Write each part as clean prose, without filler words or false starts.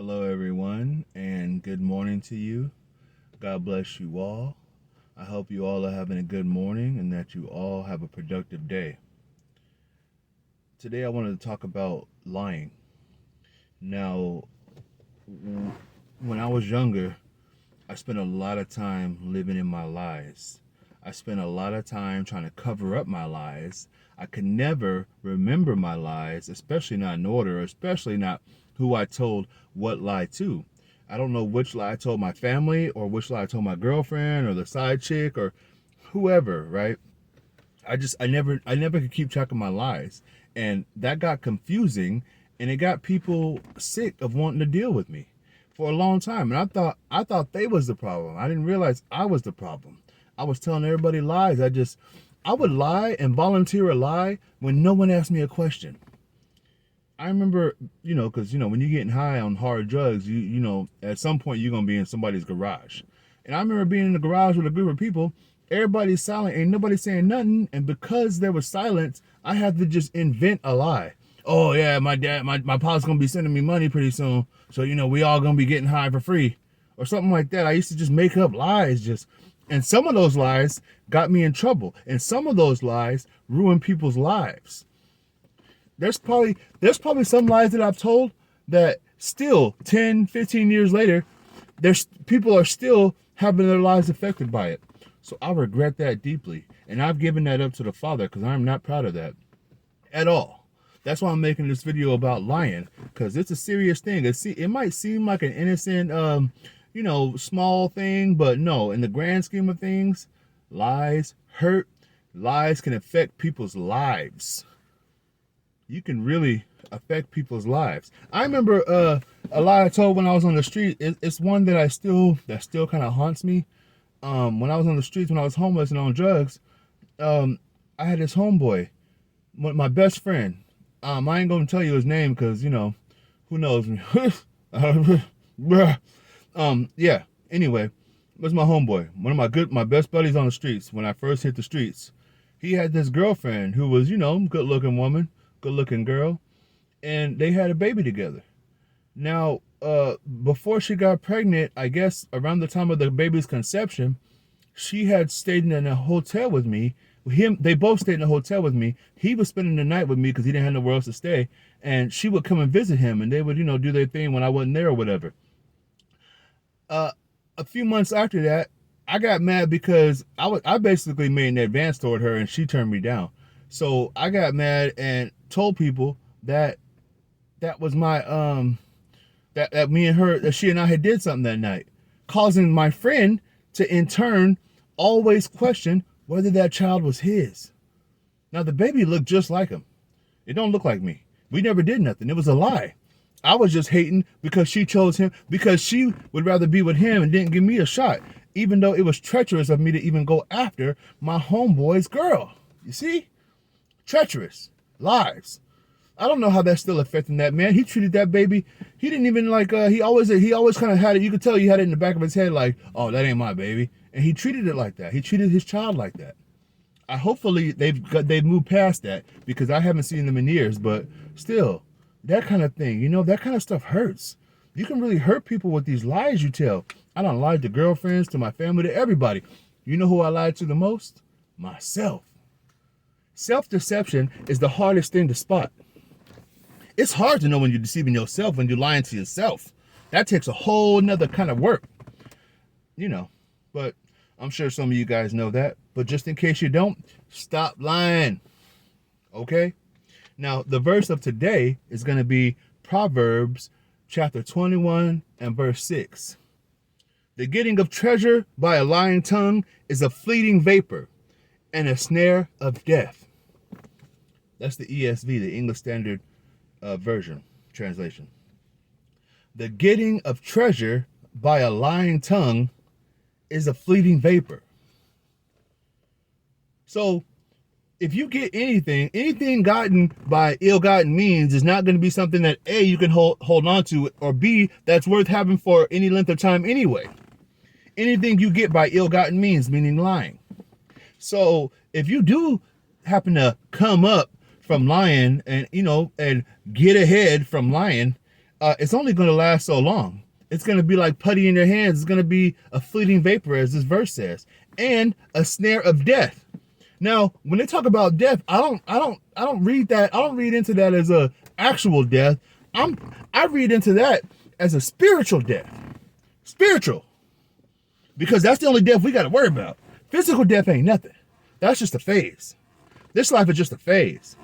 Hello, everyone, and good morning to you. God bless you all. I hope you all are having a good morning and that you all have a productive day. Today, I wanted to talk about lying. Now, when I was younger, I spent a lot of time living in my lies. I spent a lot of time trying to cover up my lies. I could never remember my lies, especially not in order, especially not who I told what lie to. I don't know which lie I told my family or which lie I told my girlfriend or the side chick or whoever, right? I never could keep track of my lies. And that got confusing and it got people sick of wanting to deal with me for a long time. And I thought they was the problem. I didn't realize I was the problem. I was telling everybody lies. I would lie and volunteer a lie when no one asked me a question. I remember, because when you're getting high on hard drugs, at some point you're gonna be in somebody's garage. And I remember being in the garage with a group of people. Everybody's silent, ain't nobody saying nothing. And because there was silence, I had to just invent a lie. Oh yeah, my pop's gonna be sending me money pretty soon, so we all gonna be getting high for free, or something like that. I used to just make up lies, and some of those lies got me in trouble, and some of those lies ruined people's lives. There's probably some lies that I've told that still 10, 15 years later, there's people are still having their lives affected by it. So I regret that deeply, and I've given that up to the Father because I'm not proud of that at all. That's why I'm making this video about lying, because it's a serious thing. It might seem like an innocent, small thing, but no, in the grand scheme of things, lies hurt. Lies can affect people's lives. You can really affect people's lives. I remember a lie I told when I was on the street. It's one that still kind of haunts me. When I was on the streets, when I was homeless and on drugs, I had this homeboy, my best friend. I ain't gonna tell you his name because who knows me. Yeah. Anyway, it was my homeboy, one of my best buddies on the streets. When I first hit the streets, he had this girlfriend who was good looking woman, good looking girl, and they had a baby together. Now, before she got pregnant, I guess around the time of the baby's conception, she had stayed in a hotel with me. They both stayed in a hotel with me. He was spending the night with me because he didn't have nowhere else to stay. And she would come and visit him, and they would, do their thing when I wasn't there or whatever. A few months after that, I got mad because I basically made an advance toward her, and she turned me down. So I got mad and told people that was my that me and her, that she and I had did something that night, causing my friend to in turn always question whether that child was his. Now the baby looked just like him. It don't look like me. We never did nothing. It was a lie. I was just hating because she chose him, because she would rather be with him and didn't give me a shot, even though it was treacherous of me to even go after my homeboy's girl. You see? Treacherous. Lies. I don't know how that's still affecting that man. He treated that baby. He didn't even he always kind of had it. You could tell he had it in the back of his head like, oh, that ain't my baby. And he treated it like that. He treated his child like that. Hopefully they've moved past that, because I haven't seen them in years, but still, that kind of thing, that kind of stuff hurts. You can really hurt people with these lies you tell. I done lied to girlfriends, to my family, to everybody. You know who I lied to the most? Myself. Self-deception is the hardest thing to spot. It's hard to know when you're deceiving yourself, when you're lying to yourself. That takes a whole nother kind of work, but I'm sure some of you guys know that. But just in case you don't, stop lying. Okay? Now, the verse of today is going to be Proverbs chapter 21 and verse 6. The getting of treasure by a lying tongue is a fleeting vapor and a snare of death. That's the ESV, the English Standard Version translation. The getting of treasure by a lying tongue is a fleeting vapor. So if you get anything gotten by ill-gotten means is not going to be something that A, you can hold on to, or B, that's worth having for any length of time anyway. Anything you get by ill-gotten means, meaning lying. So if you do happen to come up from lying and get ahead from lying, it's only going to last so long. It's going to be like putty in your hands. It's going to be a fleeting vapor, as this verse says, and a snare of death. Now, when they talk about death, I don't read that. I don't read into that as a actual death. I read into that as a spiritual death. Spiritual. Because that's the only death we got to worry about. Physical death ain't nothing. That's just a phase. This life is just a phase.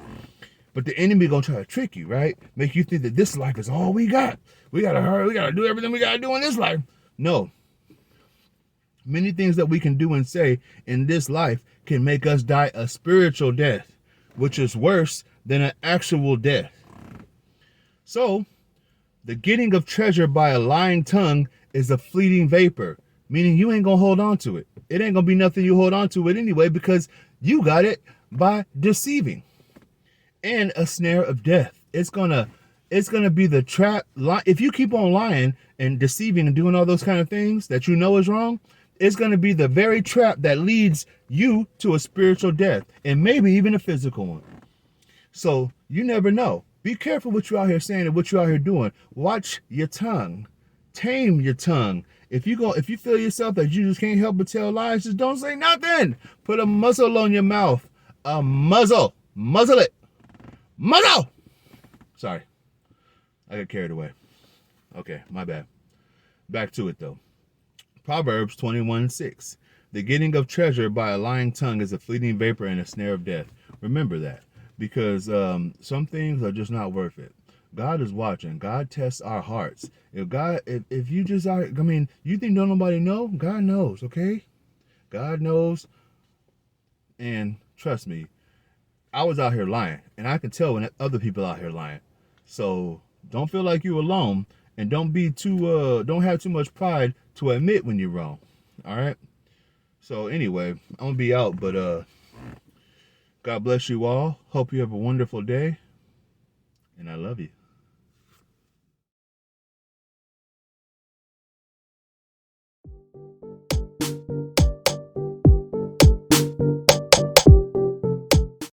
But the enemy gonna try to trick you, right? Make you think that this life is all we got. We gotta hurry. We gotta do everything we gotta do in this life. No. Many things that we can do and say in this life can make us die a spiritual death, which is worse than an actual death. So, the getting of treasure by a lying tongue is a fleeting vapor, meaning you ain't gonna hold on to it. It ain't gonna be nothing you hold on to it anyway, because you got it by deceiving. And a snare of death. It's gonna be the trap. If you keep on lying and deceiving and doing all those kind of things that you know is wrong, it's gonna be the very trap that leads you to a spiritual death, and maybe even a physical one. So you never know. Be careful what you're out here saying and what you're out here doing. Watch your tongue. Tame your tongue. If you feel yourself that you just can't help but tell lies, just don't say nothing. Put a muzzle on your mouth. A muzzle. Muzzle it. Muzzle! Sorry. I got carried away. Okay, my bad. Back to it though. Proverbs 21:6. The getting of treasure by a lying tongue is a fleeting vapor and a snare of death. Remember that. Because some things are just not worth it. God is watching. God tests our hearts. If you just are, you think don't nobody know? God knows, okay? God knows. And trust me, I was out here lying, and I can tell when other people out here lying. So don't feel like you're alone, and don't have too much pride to admit when you're wrong. All right. So anyway, I'm gonna be out, but God bless you all. Hope you have a wonderful day, and I love you.